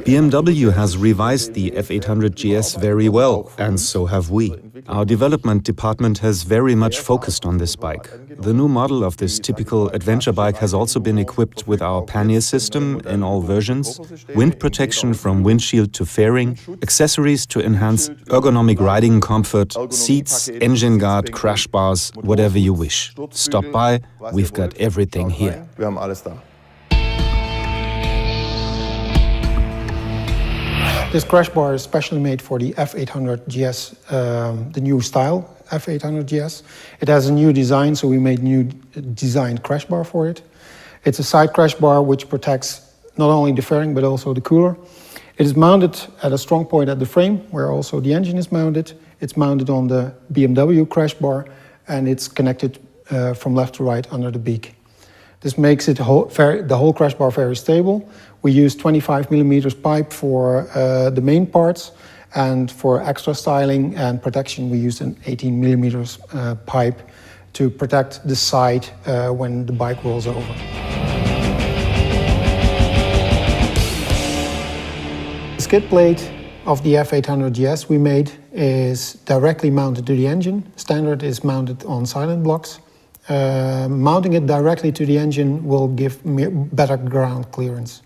BMW has revised the F800 GS very well, and so have we. Our development department has very much focused on this bike. The new model of this typical adventure bike has also been equipped with our pannier system in all versions, wind protection from windshield to fairing, accessories to enhance ergonomic riding comfort, seats, engine guard, crash bars, whatever you wish. Stop by, we've got everything here. This crash bar is specially made for the F800 GS, the new style F800 GS. It has a new design, so we made new designed crash bar for it. It's a side crash bar which protects not only the fairing but also the cooler. It is mounted at a strong point at the frame, where also the engine is mounted. It's mounted on the BMW crash bar, and it's connected from left to right under the beak. This makes it the whole crash bar very stable. We use 25mm pipe for the main parts, and for extra styling and protection we use an 18mm pipe to protect the side when the bike rolls over. The skid plate of the F800 GS we made is directly mounted to the engine. Standard is mounted on silent blocks. Mounting it directly to the engine will give better ground clearance.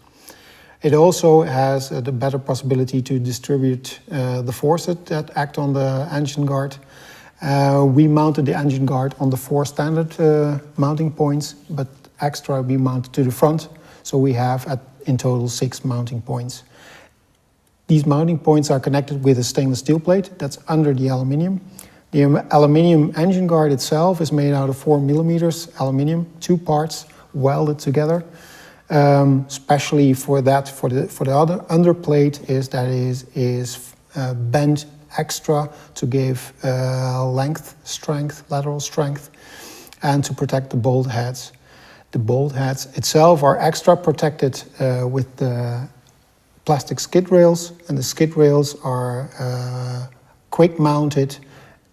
It also has the better possibility to distribute the forces that act on the engine guard. We mounted the engine guard on the 4 standard mounting points, but extra we mounted to the front, so we have in total 6 mounting points. These mounting points are connected with a stainless steel plate that's under the aluminium. The aluminium engine guard itself is made out of 4mm aluminium, 2 parts welded together. Especially for that, for the other underplate is bent extra to give length, strength, lateral strength, and to protect the bolt heads. The bolt heads itself are extra protected with the plastic skid rails, and the skid rails are quick mounted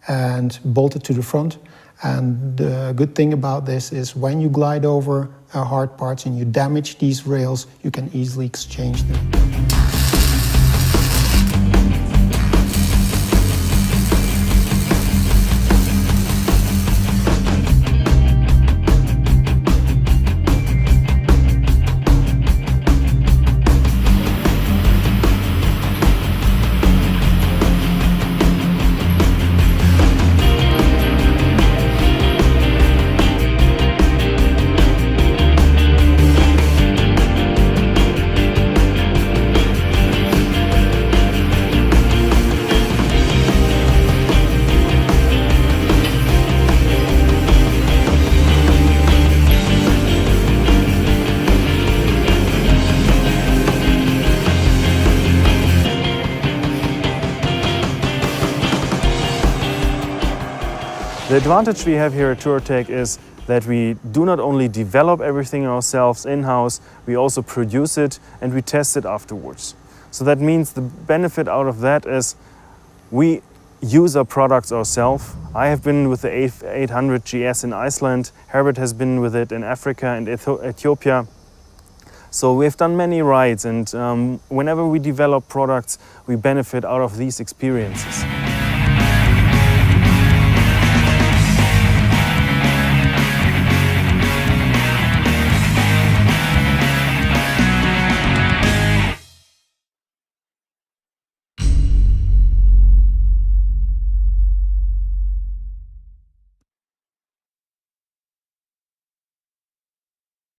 and bolted to the front. And the good thing about this is when you glide over hard parts and you damage these rails, you can easily exchange them. The advantage we have here at Touratech is that we do not only develop everything ourselves in-house, we also produce it and we test it afterwards. So that means the benefit out of that is we use our products ourselves. I have been with the F800 GS in Iceland, Herbert has been with it in Africa and Ethiopia. So we've done many rides, and whenever we develop products, we benefit out of these experiences.